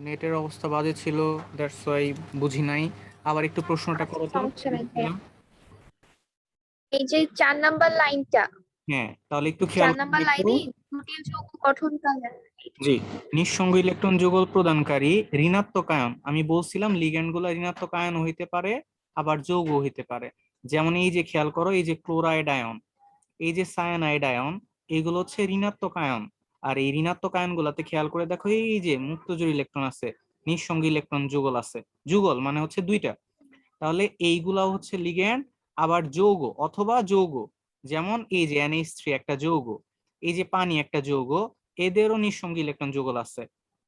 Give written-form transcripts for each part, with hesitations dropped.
নেটের অবস্থা বাজে ছিল, দ্যাটস ওয়াই বুঝি নাই। আবার একটু প্রশ্নটা আচ্ছা, করো তো। সমস্যা নাই ভাইয়া। এই যে 4 নাম্বার লাইনটা, হ্যাঁ, তাহলে একটু খেয়াল 4 করে নাম্বার দেখো। লাইনে জটিল যৌগ গঠনকারী। জি, নিঃসঙ্গ ইলেকট্রন যুগল প্রদানকারী ঋণাত্মক আয়ন। আমি বলছিলাম লিগ্যান্ড গুলা ঋণাত্মক আয়ন হইতে পারে, আবার যৌগ হইতে পারে। যেমন এই যে খেয়াল করো, এই যে ক্লোরাইড আয়ন, এই যে সায়ানাইড আয়ন, এগুলো হচ্ছে ঋণাত্মক আয়ন। আর এই ঋণাত্মক আয়ন গুলাতে খেয়াল করে দেখো, এই যে মুক্তজোড় ইলেকট্রন আছে, নিঃসঙ্গ ইলেকট্রন যুগল আছে। যুগল মানে হচ্ছে দুইটা। তাহলে এইগুলা হচ্ছে লিগ্যান্ড, আবার যৌগ অথবা যৌগ। যেমন এই যে NH3 একটা যৌগ, এই যে পানি একটা যৌগ, এদেরও নিঃসঙ্গী ইলেকট্রন যুগল আছে।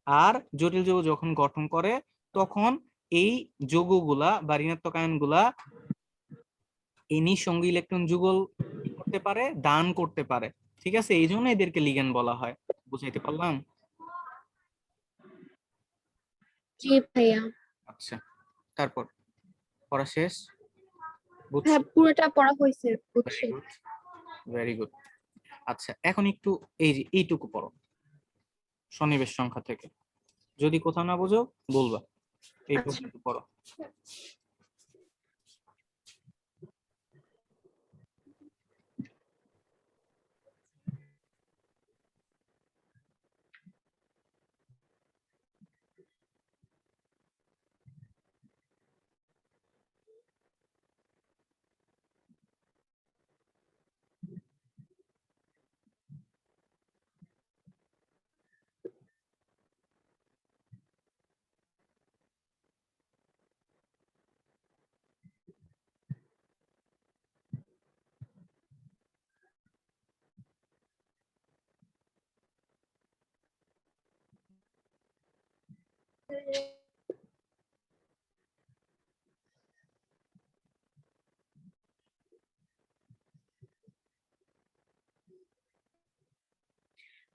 আর জটিল যৌগ যখন গঠন করে, তখন এই যৌগগুলা বা ঋণাত্মক আয়নগুলা এই নিঃসঙ্গী ইলেকট্রন যুগল কি করতে পারে, দান করতে পারে। ঠিক আছে, এই জন্য এদেরকে লিগ্যান্ড বলা হয়। বুঝাইতে পারলাম? জি ভাইয়া। আচ্ছা, তারপর পড়া শেষ? বুঝছো? হ্যাঁ, পুরোটা পড়া হয়েছে, ভেরি বুঝছি। Good, very good. আচ্ছা, এখন একটু এই যে এইটুকু পড়ো সন্নিবেশ সংখ্যা থেকে। যদি কোথাও না বোঝো বলবা। এই আচ্ছা পর্যন্ত পড়ো।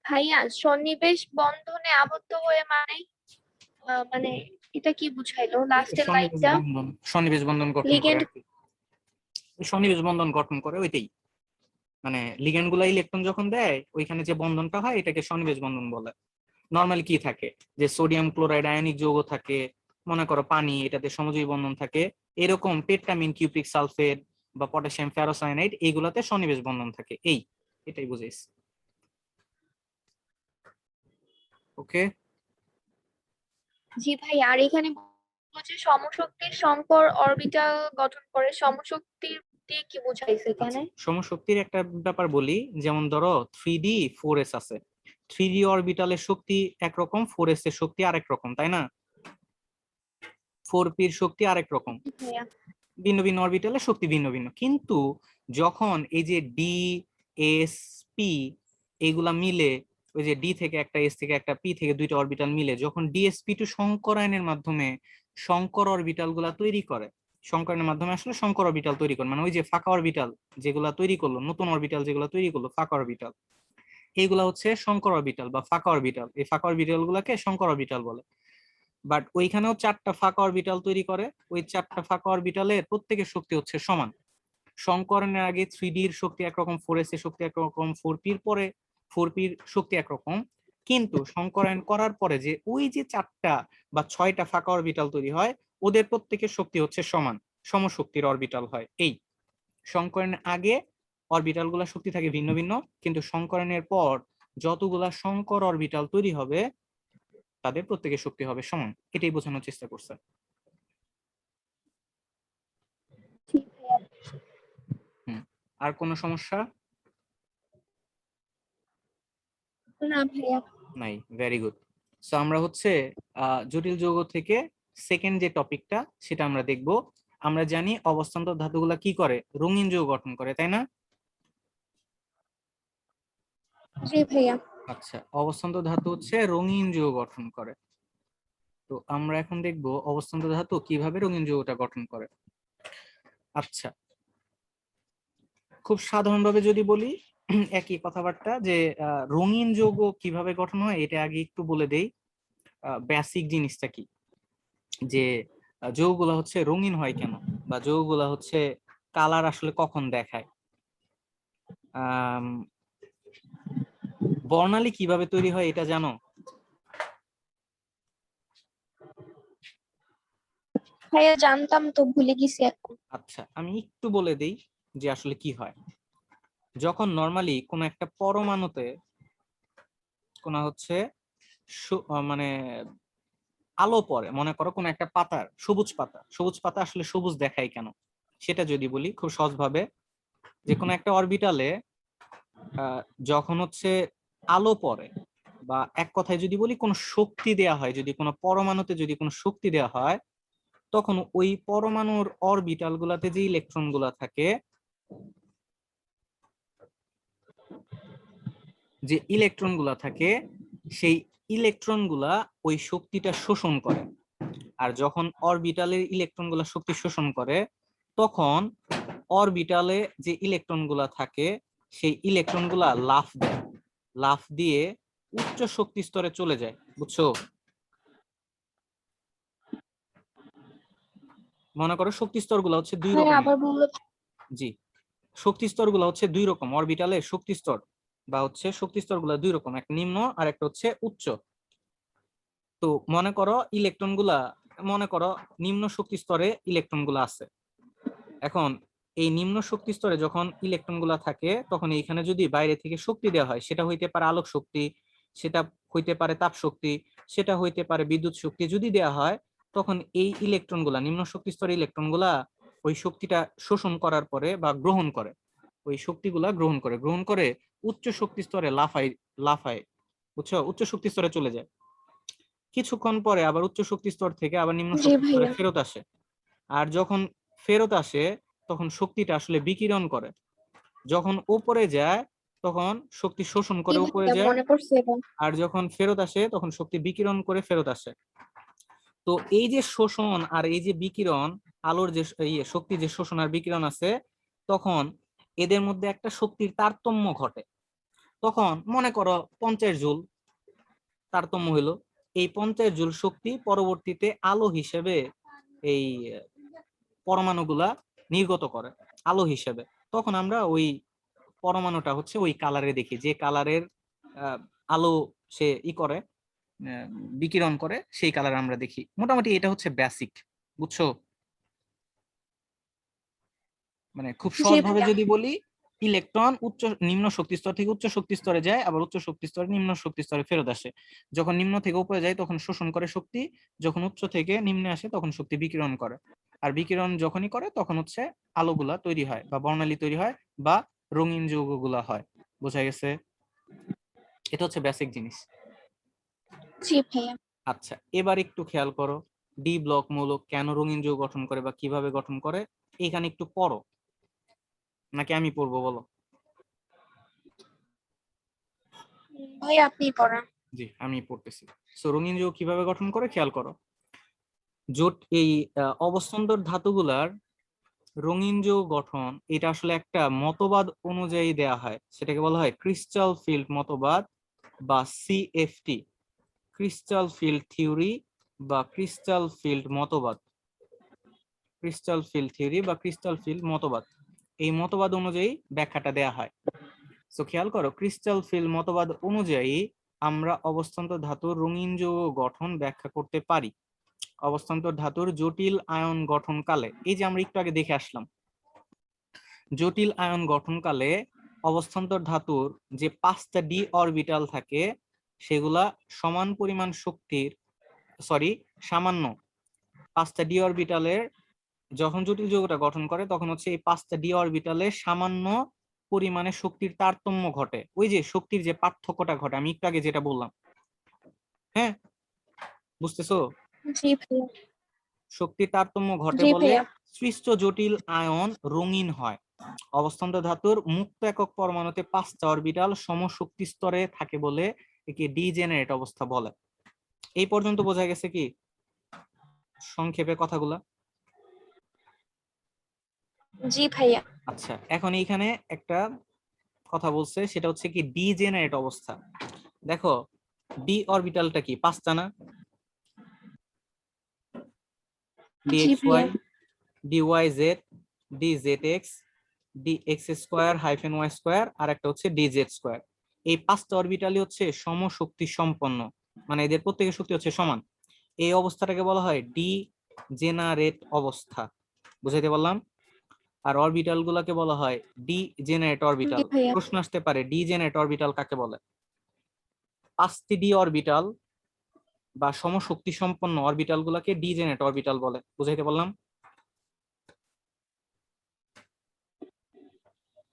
ভাইয়া, সন্নিবেশ বন্ধনে আবদ্ধ হয়ে মানে মানে এটা কি বুঝাইলো লাস্টের সন্নিবেশ লাইনটা? বন্ধন, সন্নিবেশ বন্ধন গঠন করে লিগেন্ড। আর কি। সন্নিবেশ বন্ধন গঠন করে ওইটাই। মানে লিগ্যান্ড গুলা ইলেকট্রন যখন দেয়, ওইখানে যে বন্ধনটা হয় এটাকে সন্নিবেশ বন্ধন বলে। নর্মালি কি থাকে, যে সোডিয়াম ক্লোরাইড আয়নিক যৌগ থাকে, মনে করো পানি, এটাতে সমযোজী বন্ধন থাকে। এরকম পেট্টামিন কিউপ্রিক সালফেট বা পটাশিয়াম ফেরোসায়ানাইড, এইগুলাতে সন্নিবেশ বন্ধন থাকে। এটাই বুঝাইছি। ওকে। জি ভাই, আর এখানে বললো যে সমশক্তির সংকর অরবিটাল গঠন করে। সমশক্তির দিয়ে কি বুঝাইছে আচ্ছা, এখানে? সমশক্তির একটা ব্যাপার বলি। যেমন ধরো 3D 4S আছে। 3D অরবিটালের শক্তি একরকম, 4S এর শক্তি আরেক রকম, তাই না? 4P এর শক্তি আরেক রকম। জি ভাইয়া। ভিন্ন ভিন্ন অরবিটালের শক্তি ভিন্ন ভিন্ন, কিন্তু যখন এই যে DSP এগুলা মিলে, ওই যে ডি থেকে একটা, এস থেকে একটা, পি থেকে দুইটা অরবিটাল মিলে যখন DSP2 সংকরায়নের মাধ্যমে সংকর অরবিটাল গুলা তৈরি করে, সংকরণের মাধ্যমে আসলে সংকর অরবিটাল তৈরি করে, মানে ওই যে ফাঁকা অরবিটাল যেগুলা তৈরি করলো, নতুন অরবিটাল যেগুলা তৈরি করলো, ফাঁকা অরবিটাল, এইগুলা হচ্ছে সংকর অরবিটাল বা ফাঁকা অরবিটাল। এই ফাঁকা অরবিটাল গুলাকে সংকর অরবিটাল বলে। বাট ওইখানেও চারটা ফাঁকা অরবিটাল তৈরি করে। ওই চারটা ফাঁকা অরবিটালের প্রত্যেকের শক্তি হচ্ছে সমান। সংকরণের আগে 3D-র শক্তি একরকম, 4S এর শক্তি একরকম, 4P-র পরে 4P-র শক্তি একরকম। কিন্তু সংকরায়ন করার পরে যে ওই যে চারটা বা ছয়টা ফাঁকা অরবিটাল তৈরি হয়, ওদের প্রত্যেকের শক্তি হচ্ছে সমান, সমশক্তির অরবিটাল হয়। এই সংকরণের আগে অরবিটাল গুলা শক্তি থাকে ভিন্ন ভিন্ন, কিন্তু সংকরণের পর যতগুলা সংকর অরবিটাল তৈরি হবে, তাদের প্রত্যেকের শক্তি হবে সমান। এটাই বোঝানোর চেষ্টা করছে। জি ভাইয়া। হুম। আর কোনো সমস্যা? না ভাইয়া। নাই, ভেরি গুড। সো আমরা হচ্ছে জটিল যৌগ থেকে সেকেন্ড যে টপিকটা, সেটা আমরা দেখব। আমরা জানি অবস্থান্তর ধাতুগুলা কি করে, রঙিন যৌগ গঠন করে, তাই না? জি ভাইয়া। আচ্ছা, অবস্থান্তর ধাতু হচ্ছে রঙিন যৌগ গঠন করে। তো আমরা এখন দেখব অবস্থান্তর ধাতু কিভাবে রঙিন যৌগটা গঠন করে। আচ্ছা, খুব সাধারণভাবে যদি বলি, একই কথাবার্তা, যে রঙিন যৌগ কিভাবে গঠন হয় এটা আগে একটু বলে দেই। বেসিক জিনিসটা কি, যে যৌগগুলা হচ্ছে রঙিন হয় কেন, বা যৌগগুলা হচ্ছে কালার আসলে কখন দেখায়। আম, বর্ণালী কিভাবে তৈরি হয় এটা জানো? ভাইয়া জানতাম তো, ভুলে গেছি এখন। আচ্ছা, আমি একটু বলে দেই যে আসলে কি হয়। যখন নরমালি কোনো একটা পরমাণুতে কোনো হচ্ছে মানে আলো পড়ে, মনে করো কোনো একটা পাতার সবুজ পাতা আসলে সবুজ দেখায় কেন, সেটা যদি বলি খুব সহজভাবে, যে কোনো একটা অরবিটালে যখন হচ্ছে আলো পড়ে, বা এক কথায় যদি বলি কোনো শক্তি দেয়া হয়, যদি কোনো পরমাণুতে যদি কোনো শক্তি দেয়া হয়, তখন ওই পরমাণুর অরবিটাল গুলাতে যে ইলেকট্রন গুলা থাকে, সেই ইলেকট্রন গুলা ওই শক্তিটা শোষণ করে। আর যখন অরবিটালের ইলেকট্রন গুলা শক্তি শোষণ করে, তখন অরবিটালে যে ইলেকট্রন গুলা থাকে সেই ইলেকট্রন গুলা লাফ দিয়ে উচ্চ শক্তি স্তরে চলে যায়, বুঝছো? মনে করো শক্তি স্তর গুলা হচ্ছে দুই ভাইয়া রকমের। আবার বললে। জি, শক্তি স্তর গুলা হচ্ছে দুই রকম, অরবিটালের শক্তি স্তর বা হচ্ছে শক্তি স্তর গুলা দুই রকম, এক নিম্ন আর একটা হচ্ছে উচ্চ। তো মনে করো নিম্ন শক্তি স্তরে ইলেকট্রন গুলা আছে। এখন এই নিম্ন শক্তি স্তরে যখন ইলেকট্রন গুলা থাকে, তখন এইখানে যদি বাইরে থেকে শক্তি দেওয়া হয়, সেটা হইতে পারে আলোক শক্তি, সেটা হইতে পারে তাপ শক্তি, সেটা হইতে পারে বিদ্যুৎ শক্তি, যদি দেওয়া হয়, তখন এই ইলেকট্রন গুলা, নিম্ন শক্তি স্তরের ইলেকট্রন গুলা ওই শক্তিটা শোষণ করার পরে বা গ্রহণ করে, ওই শক্তিগুলা গ্রহণ করে উচ্চ শক্তি স্তরে লাফায়, বুঝছো? উচ্চ শক্তি স্তরে চলে যায়। কিছুক্ষণ পরে আবার উচ্চ শক্তি স্তর থেকে আবার নিম্ন জি শক্তি স্তরে ভাইয়া। ফেরত আসে। আর যখন ফেরত আসে, তখন শক্তিটা আসলে বিকিরণ করে। যখন উপরে যায়, তখন শক্তি শোষণ জি করে উপরে ভাইয়া, যায়। মনে পড়ছে এবার। আর যখন ফেরত আসে, তখন শক্তি বিকিরণ করে ফেরত আসে। তো এই যে শোষণ আর এই যে বিকিরণ, আলোর যে শক্তি যে শোষণ আর বিকিরণ আছে, তখন এদের মধ্যে একটা শক্তির তারতম্য ঘটে। তখন মনে করো 50 জুল তারতম্য হলো। এই 50 জুল শক্তি পরবর্তীতে আলো হিসেবে এই পরমাণুগুলা নির্গত করে আলো হিসেবে। তখন আমরা ওই পরমাণুটা হচ্ছে ওই কালারে দেখি, যে কালারের আলো সে করে, আহ, বিকিরণ করে, সেই কালার আমরা দেখি। মোটামুটি এটা হচ্ছে বেসিক, বুঝছো? মানে খুব জি সহজভাবে ভাইয়া। যদি বলি, ইলেকট্রন নিম্ন শক্তি স্তর থেকে উচ্চ শক্তি স্তরে যায়, আবার উচ্চ শক্তি স্তরে নিম্ন শক্তি স্তরে ফেরত আসে। যখন নিম্ন থেকে উপরে যায় তখন শোষণ করে শক্তি, যখন উচ্চ থেকে নিম্নে আসে তখন শক্তি বিকিরণ করে। আর বিকিরণ যখনই করে তখন হচ্ছে আলোগুলা তৈরি হয় বা বর্ণালী তৈরি হয় বা রঙিন যৌগগুলা হয়। বোঝা গেছে? এটা হচ্ছে বেসিক জিনিস। জি ভাইয়া। আচ্ছা, এবার একটু খেয়াল করো, ডি ব্লক মৌল কেন রঙিন যৌগ গঠন করে বা কিভাবে গঠন করে, এখানে একটু পড়ো, নাকি আমি পড়বো বলো? ভাইয়া আপনি পড়ান। জি, আমি পড়তেছি। সো রঙিন যৌগ কিভাবে গঠন করে খেয়াল করো। জোট এই অবস্থান্তর ধাতুগুলার রঙিন যৌগ গঠন, এটা আসলে একটা মতবাদ অনুযায়ী দেয়া হয়, সেটাকে বলা হয় ক্রিস্টাল ফিল্ড মতবাদ বা সিএফটি, ক্রিস্টাল ফিল্ড থিওরি বা ক্রিস্টাল ফিল্ড মতবাদ, এই মতবাদ অনুযায়ী ব্যাখ্যাটা দেয়া হয়। তো খেয়াল করো, ক্রিস্টাল ফিল্ড মতবাদ অনুযায়ী আমরা অবস্থান্তর ধাতুর রঙিন যৌগ গঠন ব্যাখ্যা করতে পারি। অবস্থান্তর ধাতুর জটিল আয়ন গঠনকালে, এই যে আমরা একটু আগে দেখে আসলাম, জটিল আয়ন গঠনকালে অবস্থান্তর ধাতুর যে 5টা ডি অরবিটাল থাকে, সেগুলা সমান পরিমাণ শক্তির, সামান্য 5টা ডি অরবিটালের, যখন জটিল যৌগটা গঠন করে তখন হচ্ছে এই 5টা ডি অরবিটালে সামান্য পরিমাণে শক্তির তারতম্য ঘটে। ওই যে শক্তির যে পার্থক্যটা ঘটে, আমি একটু আগে যেটা বললাম, হ্যাঁ, বুঝতেছো? জি ভাইয়া। শক্তির তারতম্য ঘটে জি বলে ভাইয়া। সৃষ্ট জটিল আয়ন রঙিন হয়। অবস্থান্তর ধাতুর মুক্ত একক পরমাণুতে 5টা অরবিটাল সমশক্তি স্তরে থাকে বলে একে ডিজেনারেট অবস্থা বলে। এই পর্যন্ত বোঝা গেছে কি সংক্ষেপে কথাগুলা? জি ভাইয়া। আচ্ছা, এখন এইখানে একটা কথা বলছে, সেটা হচ্ছে কি ডিজেনারেট অবস্থা। দেখো, ডি অরবিটালটা কি 5টা না? জি ডিএক্স ওয়াই, ভাইয়া। D Y Z, D Z X, D X square hyphen Y square, আর একটা হচ্ছে ডিজেড স্কোয়ার। এই 5টা অরবিটালই হচ্ছে সমশক্তি সম্পন্ন, মানে এদের প্রত্যেকের শক্তি হচ্ছে সমান। এই অবস্থাটাকে বলা হয় ডি জেনারেট অবস্থা, বুঝাইতে পারলাম। আর অরবিটাল গুলাকে বলা হয় ডি জেনারেট জি অরবিটাল। ভাইয়া। প্রশ্ন আসতে পারে ডি জেনারেট অরবিটাল কাকে বলে? 5টি ডি অরবিটাল বা সমশক্তি সম্পন্ন অরবিটাল গুলাকে ডি জেনারেট অরবিটাল বলে, বুঝাইতে পারলাম।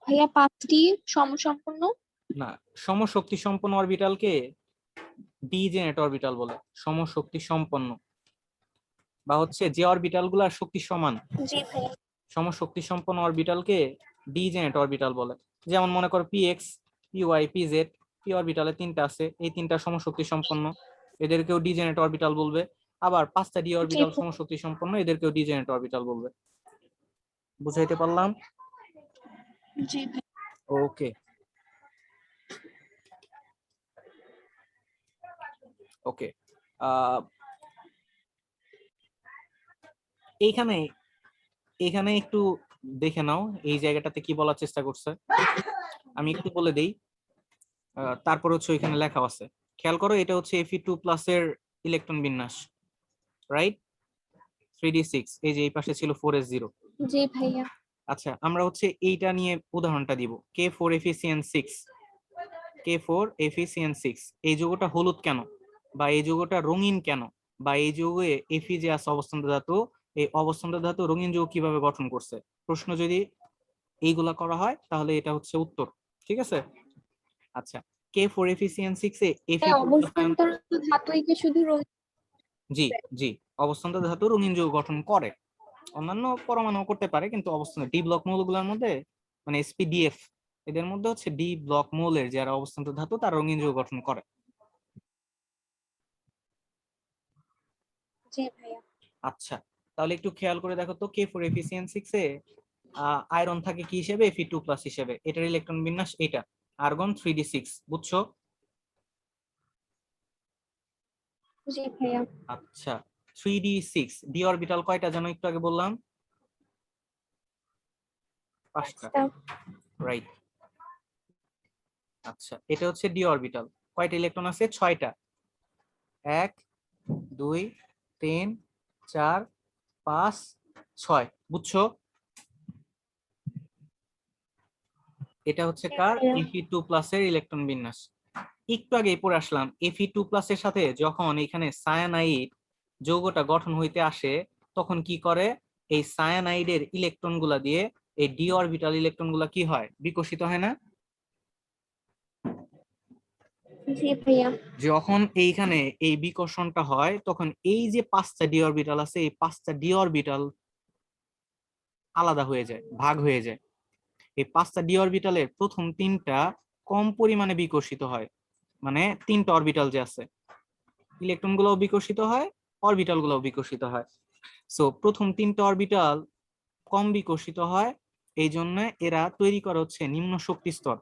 ভাইয়া 5টি সমসম্পন্ন। না, সমশক্তি সম্পন্ন অরবিটালকে ডি জেনারেট অরবিটাল বলে, সমশক্তি সম্পন্ন বা হচ্ছে যে অরবিটাল গুলার শক্তি সমান, জি ভাইয়া। সমশক্তি সম্পন্ন অরবিটালকে ডি জেনারেট অরবিটাল বলে। যেমন মনে করো পিএক্স, পিওয়াই, পিজেড, পি অরবিটালে 3টা আছে, এই 3টা সমশক্তি সম্পন্ন, এদেরকেও ডি জেনারেট অরবিটাল বলবে। আবার 5টা ডি জি অরবিটাল সমশক্তি সম্পন্ন, এদেরকেও ডি জেনারেট অরবিটাল বলবে, বুঝাইতে পারলাম। জি ভাইয়া। ওকে ওকে, এইখানে এখানে একটু দেখে নাও এই জায়গাটাতে কি বলার চেষ্টা করছে, আমি একটু বলে দেই। তারপর হচ্ছে এখানে লেখা আছে, খেয়াল করো, এটা হচ্ছে Fe2+ এর ইলেকট্রন বিন্যাস, রাইট? 3d6, এই যে এই পাশে ছিল 4s0। জি ভাইয়া। আচ্ছা, আমরা হচ্ছে এইটা নিয়ে উদাহরণটা দিব, K4Fe6, K4Fe6। এই যৌগটা হলুদ কেন, বা এই যৌগটা রঙিন কেন, বা এই যৌগে Fe যে আছে অবস্থান্ত ধাতু, এই অবস্থান্ত ধাতু রঙিন যৌগ কিভাবে গঠন করছে, প্রশ্ন যদি এইগুলা করা হয় তাহলে এটা হচ্ছে উত্তর, ঠিক আছে? আচ্ছা, K4Fe6 এ Fe2+ আয়ন, অবস্থান্তর ধাতুই কি শুধু জি জি, অবস্থান্ত ধাতু রঙিন যৌগ গঠন করে, অন্যান্য পরমাণু করতে পারে, কিন্তু অবস্থান ডি ব্লক মৌলগুলোর মধ্যে, মানে এসপিডিএফ, এদের মধ্যে হচ্ছে ডি ব্লক মৌলের যারা অবস্থান্ত ধাতু তারা রঙিন যৌগ গঠন করে। জি ভাইয়া। আচ্ছা, তাহলে একটু খেয়াল করে দেখো তো, K4Fe6 এ আয়রন থাকে কি হিসেবে, Fe2+ হিসেবে, এটার ইলেকট্রন বিন্যাস এটা, আর্গন 3d6, বুঝছো? জি ভাইয়া। আচ্ছা, 3d6, ডি অরবিটাল কয়টা জানো একটু আগে বললাম? 5টা, 5টা। রাইট। আচ্ছা, এটা হচ্ছে ডি অরবিটাল, কয়টা ইলেকট্রন আছে? 6টা। 1 2 3 4 5 6, বুঝছো? এটা হচ্ছে জি কার? ভাইয়া। Fe2+ এর ইলেকট্রন বিন্যাস। একটু আগে পড়ে আসলাম, Fe2+ এর সাথে যখন এখানে সায়ানাইড যৌগটা গঠন হইতে আসে, তখন কি করে, এই সায়ানাইডের ইলেকট্রন গুলা দিয়ে এই ডি অরবিটাল ইলেকট্রন গুলা কি হয়, বিকশিত হয় না? জি ভাইয়া। যখন এইখানে এই বিকর্ষণটা হয়, তখন এই যে 5টা ডি অরবিটাল আছে, এই 5টা ডি অরবিটাল আলাদা হয়ে যায়, ভাগ হয়ে যায়। এই 5টা ডি অরবিটালের প্রথম 3টা কম পরিমাণে বিকশিত হয়, মানে 3টা অরবিটাল যে আছে, ইলেকট্রন গুলোও বিকশিত হয়, অরবিটাল গুলোও বিকশিত হয়। সো প্রথম 3টা অরবিটাল কম বিকশিত হয়, এই জন্য এরা তৈরি করা হচ্ছে নিম্ন শক্তি স্তর।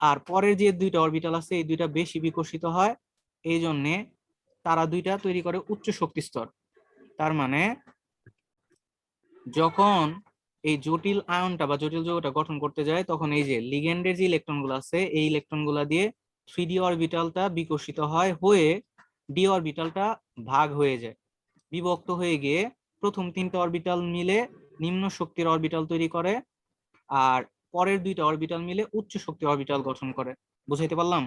আর পরের যে 2টা অরবিটাল আছে, এই 2টা বেশি বিকশিত হয়, এই জন্য তারা 2টা তৈরি করে উচ্চ শক্তি স্তর। তার মানে যখন এই জটিল আয়নটা বা জটিল যৌগটা গঠন করতে যায়, তখন এই যে লিগ্যান্ডের যে ইলেকট্রন গুলো আছে, এই ইলেকট্রন গুলা দিয়ে 3d অরবিটালটা বিকশিত হয়, হয়ে ডি অরবিটালটা ভাগ হয়ে যায়, বিভক্ত হয়ে গিয়ে প্রথম 3টা অরবিটাল মিলে নিম্ন শক্তির অরবিটাল তৈরি করে, আর পরের 2টা অরবিটাল মিলে উচ্চ শক্তির অরবিটাল গঠন করে, বুঝাইতে পারলাম?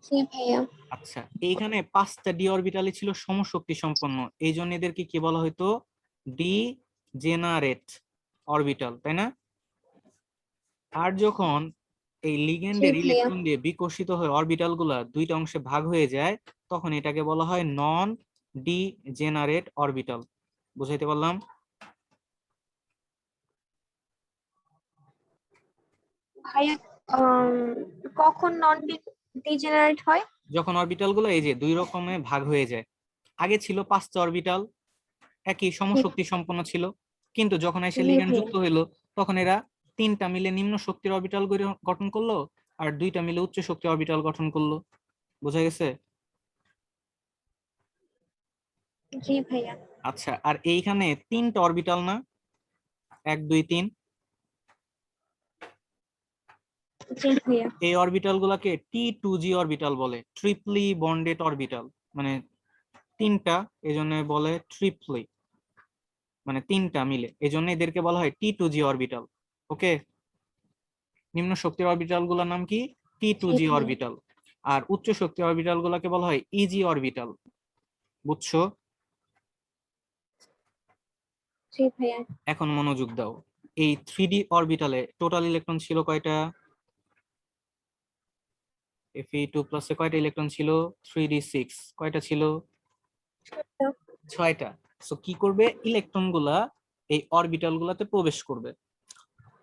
জি ভাইয়া। আচ্ছা, এইখানে 5টা ডি অরবিটালই ছিল সমশক্তি সম্পন্ন, এই জন্য এদেরকে কি বলা হয়তো, ডি জেনারেট অরবিটাল, তাই না? আর যখন এই জি লিগ্যান্ডের ভাইয়া। ইলেকট্রন দিয়ে বিকশিত হয়ে অরবিটাল গুলা 2টা অংশে ভাগ হয়ে যায়, তখন এটাকে বলা হয় নন ডি জেনারেট অরবিটাল, বুঝাইতে পারলাম? ভাইয়া, আম, কখন নন ডিজেনারেট হয়? যখন অরবিটাল গুলো এই যে 2 রকমে ভাগ হয়ে যায়, আগে ছিল 5টা অরবিটাল, একই জি। সমশক্তি সম্পন্ন ছিল, কিন্তু যখন এসে জি লিগ্যান্ড ভাইয়া। যুক্ত হইলো, তখন এরা 3টা মিলে নিম্ন শক্তির অরবিটাল গঠন করলো, আর 2টা মিলে উচ্চ শক্তির অরবিটাল গঠন করলো, বোঝা গেছে? জি ভাইয়া। আচ্ছা, আর এইখানে 3টা অরবিটাল না, 1 2 3, জি ভাইয়া। এই অরবিটাল গুলাকে T2G অরবিটাল বলে, ট্রিপলি বন্ডেড অরবিটাল, মানে তিনটা, এজন্য বলে ট্রিপলি, মানে তিনটা মিলে, এজন্য এদেরকে বলা হয় T2G অরবিটাল। ওকে, নিম্ন শক্তির অরবিটাল গুলোর নাম কি? T2G জি ভাইয়া। অরবিটাল। আর উচ্চ শক্তির অরবিটাল গুলোকে বলা হয় ইজি অরবিটাল। বুঝছো? জি ভাইয়া। এখন মনোযোগ দাও। এই 3D অরবিটালে টোটাল ইলেকট্রন ছিল কয়টা? Fe2+ এ কয়টা ইলেকট্রন ছিল? 3d6। কয়টা ছিল? 6টা। সো কি করবে, ইলেকট্রন গুলা এই অরবিটাল গুলাতে প্রবেশ করবে।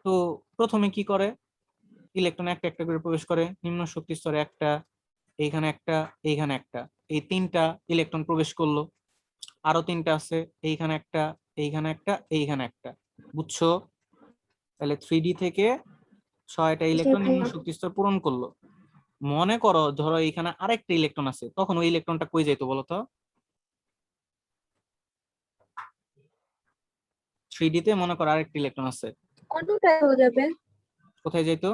তো প্রথমে কি করে, ইলেকট্রন একটা একটা করে প্রবেশ করে। নিম্ন শক্তি স্তরে একটা, এইখানে একটা, এইখানে একটা, এই তিনটা ইলেকট্রন প্রবেশ করলো। আরো তিনটা আছে, এইখানে একটা, এইখানে একটা, এইখানে একটা। বুঝছো? তাহলে 3D থেকে 6টা জি ইলেকট্রন নিম্ন ভাইয়া। শক্তি স্তর পূরণ করলো। মনে করো ধরো এখানে আরেকটা ইলেকট্রন আছে, তখন ওই ইলেকট্রনটা কই যাইতো বলো তো? 3D তে মনে করো আরেকটা ইলেকট্রন আছে, অন্যটায় হয়ে যাবে। কোথায় যাইতো?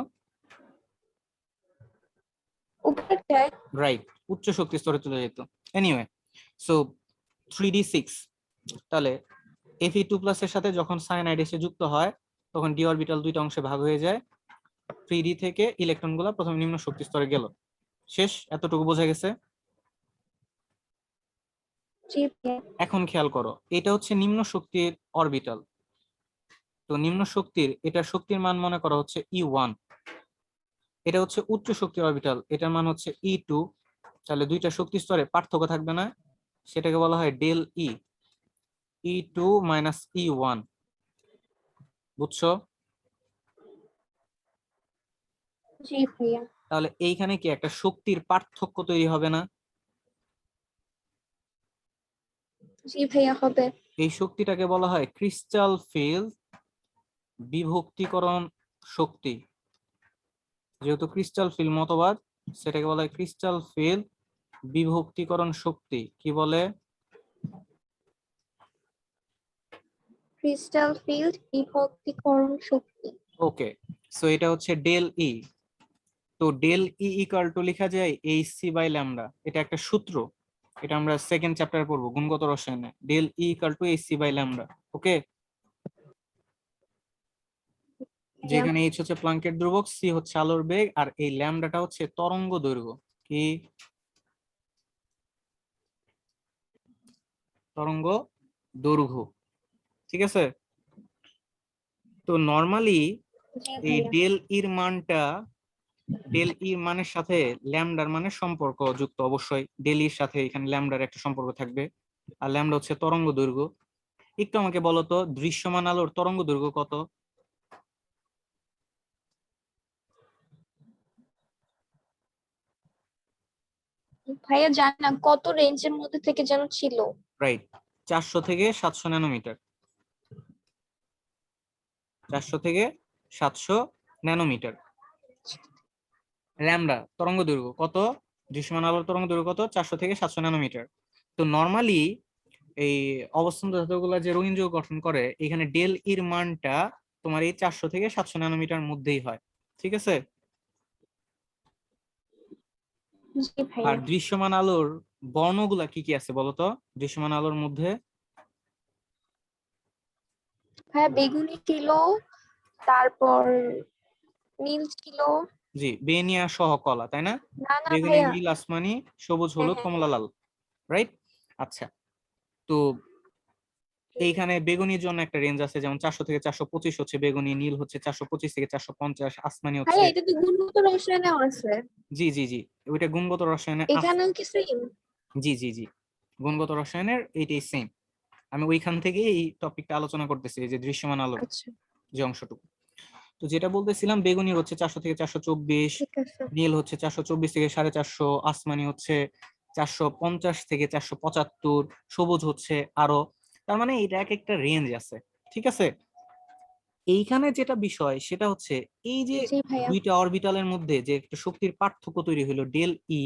উপরটায়। রাইট, উচ্চ শক্তি স্তরে চলে যেত। এনিওয়ে, সো 3d6, তাহলে Fe2+ এর সাথে যখন সায়ানাইড এসে যুক্ত হয়, তখন ডি অরবিটাল দুইটা অংশে ভাগ হয়ে যায়। 3D থেকে ইলেকট্রন গুলা প্রথমে নিম্ন শক্তি স্তরে গেল। শেষ, এতটুকু বোঝা গেছে? জি ভাইয়া। এখন খেয়াল করো, এটা হচ্ছে নিম্ন শক্তির অরবিটাল। তো নিম্ন শক্তির, এটা শক্তির মান মনে করা হচ্ছে E1। এটা হচ্ছে উচ্চ শক্তির অরবিটাল, এটার মান হচ্ছে E2। তাহলে দুইটা শক্তি স্তরে পার্থক্য থাকবে না, সেটাকে বলা হয় ডেল ই, E2 মাইনাস E1। বুঝছো? জি ভাইয়া। তাহলে এইখানে কি একটা শক্তির পার্থক্য তৈরি হবে না? জি ভাইয়া হবে। এই শক্তিটাকে বলা হয় ক্রিস্টাল ফিল্ড বিভক্তিকরণ শক্তি। যেহেতু ক্রিস্টাল ফিল্ড মতবাদ, সেটাকে বলা হয় ক্রিস্টাল ফিল্ড বিভক্তিকরণ শক্তি। কি বলে? ক্রিস্টাল ফিল্ড বিভক্তিকরণ শক্তি। ওকে, সো এটা হচ্ছে ডেল ই। তো ডেল ই ইকুয়াল টু লেখা যায় hc/λ। এটা একটা সূত্র, এটা আমরা সেকেন্ড চ্যাপ্টারে পড়বো গুণগত রসায়নে। Del E equal to hc/λ। Okay, ভাইয়া। যেখানে এইচ হচ্ছে প্লাঙ্কের ধ্রুবক, সি হচ্ছে আলোর বেগ, আর এই ল্যামডাটা হচ্ছে তরঙ্গ দৈর্ঘ্য। কি? তরঙ্গ দৈর্ঘ্য। ঠিক আছে? তো নর্মালি জি এই ভাইয়া। ডেল ইর মানটা, ডেল ইর মানের সাথে ল্যামডার মানের সম্পর্ক যুক্ত। অবশ্যই ডেল ইর সাথে এখানে ল্যামডার একটা সম্পর্ক থাকবে। আর ল্যামডা হচ্ছে তরঙ্গ দৈর্ঘ্য। একটু আমাকে বলো তো, দৃশ্যমান আলোর তরঙ্গ দৈর্ঘ্য কত? ভাইয়া জানি না কত রেঞ্জের মধ্যে থেকে যেন ছিল। রাইট, 400 থেকে 700 ন্যানোমিটার। 400 থেকে 700 ন্যানোমিটার ল্যামডা তরঙ্গ দৈর্ঘ্য কত? দৃশ্যমান আলোর তরঙ্গ দৈর্ঘ্য কত? 400 থেকে 700 ন্যানোমিটার। তো নর্মালি এই অবস্থান ধাতুগুলো যে রঙিন যৌগ গঠন করে, এখানে ডেল ইর মানটা তোমার এই 400 থেকে 700 ন্যানোমিটার মধ্যেই হয়। ঠিক আছে? জি আর ভাইয়া। দৃশ্যমান আলোর বর্ণগুলা কি কি আছে বলতো? দৃশ্যমান আলোর মধ্যে ভাইয়া বেগুনি ছিল, তারপর নীল ছিল। জি, বেনিয়া সহ কলা, তাই না? না না বেগুনি, ভাইয়া। নীল, আসমানি, সবুজ, হ্যাঁ হলুদ, হ্যাঁ কমলা, হ্যাঁ। লাল। রাইট, আচ্ছা। তো এইখানে বেগুনির জন্য একটা রেঞ্জ আছে, যেমন 400 থেকে 425 হচ্ছে বেগুনি, নীল হচ্ছে 425 থেকে 450, আসমানি হচ্ছে। ভাইয়া এটা তো গুণগত রসায়নেও আছে। জি জি জি, ওইটা গুণগত রসায়নে আছে। এখানেও কি সেম? জি জি জি, গুণগত রসায়নের এইটাই সেম। আমি ওইখান থেকে এই টপিকটা আলোচনা করতেছি, এই যে দৃশ্যমান আলোর আচ্ছা। যে অংশটুকু। তো যেটা বলতেছিলাম, বেগুনি হচ্ছে 400 থেকে 424, ঠিক আছে। নীল হচ্ছে 424 থেকে 450, আসমানি হচ্ছে 450 থেকে 475, সবুজ হচ্ছে আরো। তার মানে এটা এক একটা রেঞ্জ আছে। ঠিক আছে? এইখানে যেটা বিষয় সেটা হচ্ছে, এই যে জি ভাইয়া। দুইটা অরবিটালের মধ্যে যে একটা শক্তির পার্থক্য তৈরি হলো ডেল ই,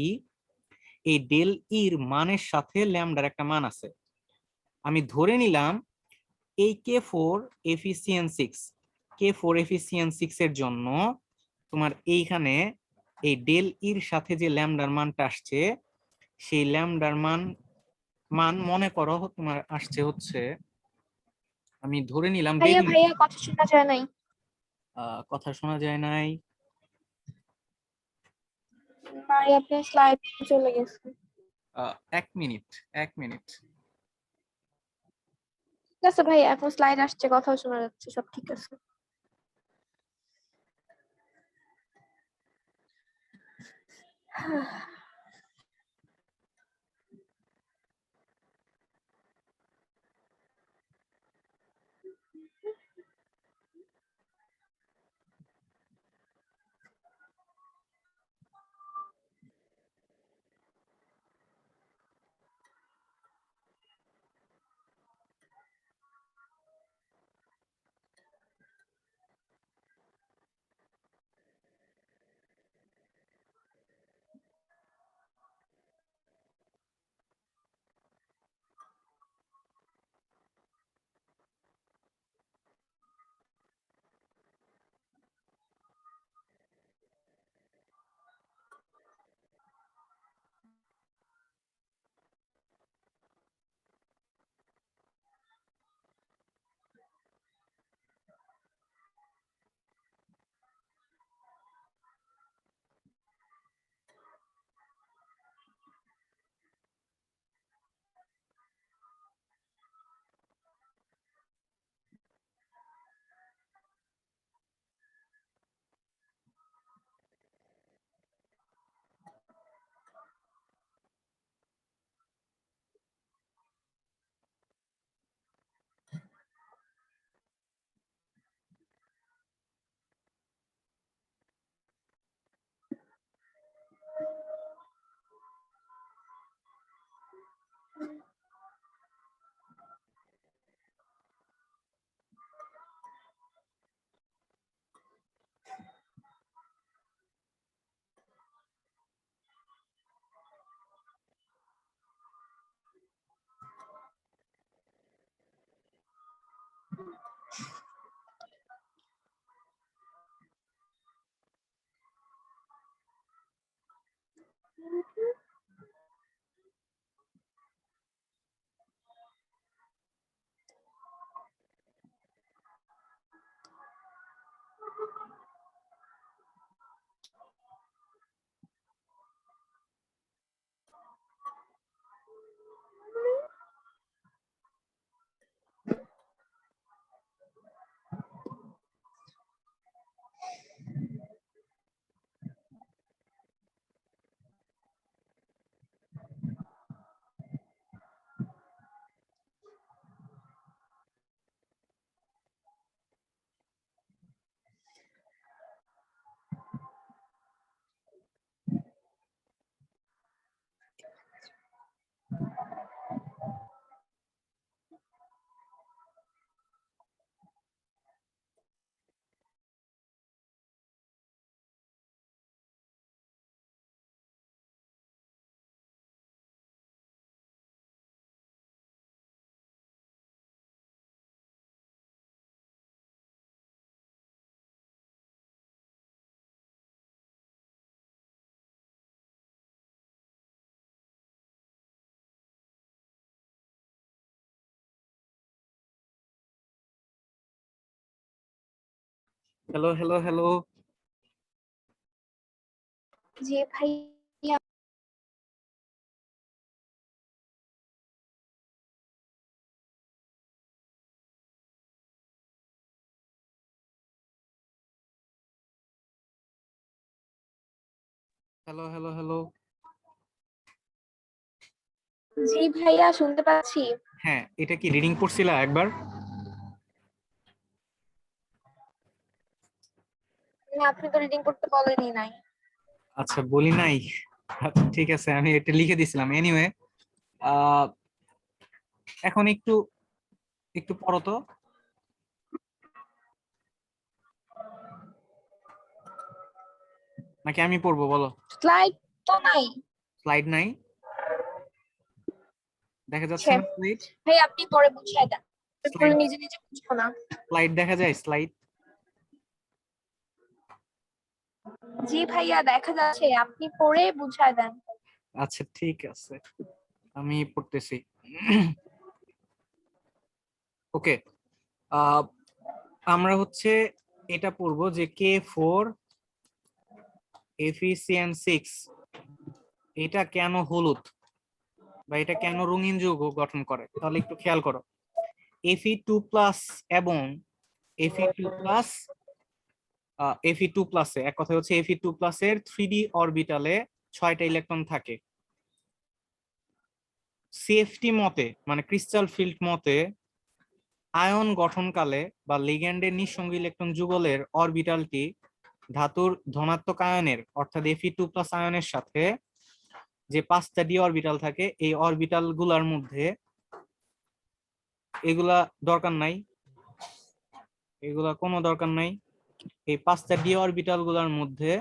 এই ডেল ইর মানের সাথে ল্যামডার একটা মান আছে। আমি ধরে নিলাম এই K4 Fe(N)6, K4 Fe(N)6 এর জন্য তোমার এইখানে এই ডেল ইর সাথে যে ল্যামডার মানটা আসছে, সেই ল্যামডার মান মান মনে করো তোমার আসছে হচ্ছে, আমি ধরে নিলাম ভাইয়া বেগুনি। ভাইয়া কথা শোনা যায় নাই। কথা শোনা যায় নাই? ভাই আপনার স্লাইড চলে গেছে। 1 মিনিট, 1 মিনিট। ঠিক আছে ভাই, এখন স্লাইড আসছে, কথাও শোনা যাচ্ছে, সব ঠিক আছে। Hello, hello, hello. জি ভাইয়া। Hello, hello, hello. জি ভাইয়া শুনতে পাচ্ছি। হ্যাঁ, এটা কি রিডিং পড়ছিলা একবার? না, আপনি তো রিডিং করতে বলেনই নাই। আচ্ছা, বলি নাই। আচ্ছা, ঠিক আছে, আমি এটা লিখে দিছিলাম। এনিওয়ে, আহ এখন একটু একটু পড়ো তো। নাকি আমি পড়বো, বলো? স্লাইড তো নাই। স্লাইড নাই? দেখা যাচ্ছে ছে, না স্লাইড? ভাই আপনি পরে বুঝিয়ে দেন, তারপরে স্লাইড, নিজে নিজে বুঝবো না। স্লাইড দেখা যায়? স্লাইড? জি ভাইয়া দেখা যাচ্ছে, আপনি পরে বুঝায় দেন। আচ্ছা, ঠিক আছে, আমি পড়তেছি। ওকে, আমরা হচ্ছে এটা পড়বো যে K4 Fe6 এটা কেন হলুদ বা এটা কেন রঙিন যৌগ গঠন করে, তাহলে একটু খেয়াল করো। Fe2+ এবং Fe2+ Fe2+ এক কথা হচ্ছে Fe2+ এর 3d অরবিটালে 6টা ইলেকট্রন থাকে। সিএফটি মতে মানে ক্রিস্টাল ফিল্ড মতে আয়ন গঠনকালে বা লিগ্যান্ডের নিঃসঙ্গী ইলেকট্রন যুগলের অরবিটালটি ধাতুর ধনাত্মক আয়নের অর্থাৎ Fe2+ আয়নের সাথে যে 5টা ডি অরবিটাল থাকে এই অরবিটাল গুলার মধ্যে, এগুলা দরকার নাই, এগুলা কোনো দরকার নাই, এই 5টা ডি অরবিটাল গুলার মধ্যে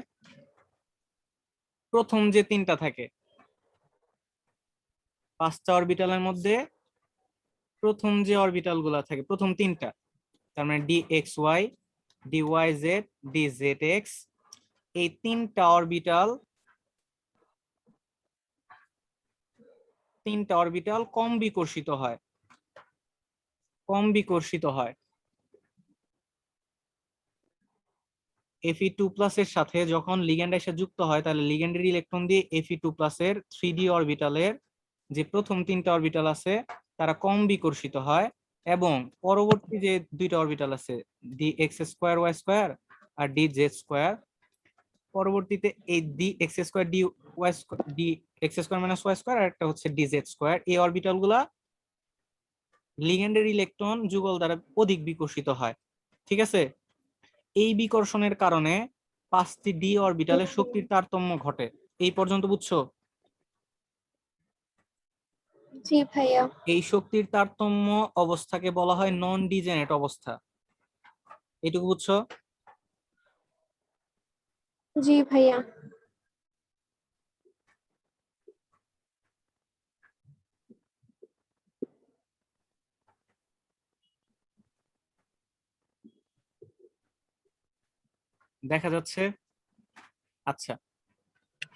প্রথম যে 3টা থাকে, 5টা অরবিটালের মধ্যে প্রথম যে অরবিটাল গুলা থাকে প্রথম 3টা, তার মানে DXY DYZ DZX, এই 3টা অরবিটাল কম বিকর্ষিত হয়, কম বিকর্ষিত হয়। Fe2+ এর সাথে যখন লিগ্যান্ড এসে যুক্ত হয় তাহলে লিগ্যান্ডের ইলেকট্রন দিয়ে Fe2+ এর 3d অরবিটালের যে প্রথম 3টা অরবিটাল আছে তারা কম বিকর্ষিত হয়, এবং পরবর্তী যে 2টা অরবিটাল আছে dx2y2 আর dz2, পরবর্তীতে এই dx2 dx2 y2 আর একটা হচ্ছে dz2, এই অরবিটাল গুলা লিগ্যান্ডের ইলেকট্রন যুগল দ্বারা অধিক বিকর্ষিত হয়। ঠিক আছে, এই বিকর্ষণের কারণে 5টি ডি অরবিটালে শক্তির তারতম্য ঘটে। এই পর্যন্ত বুঝছো? জি ভাইয়া। এই শক্তির তারতম্য অবস্থাকে বলা হয় নন ডিজেনারেট অবস্থা। এটুকু বুঝছো? জি ভাইয়া। দেখা যাচ্ছে? আচ্ছা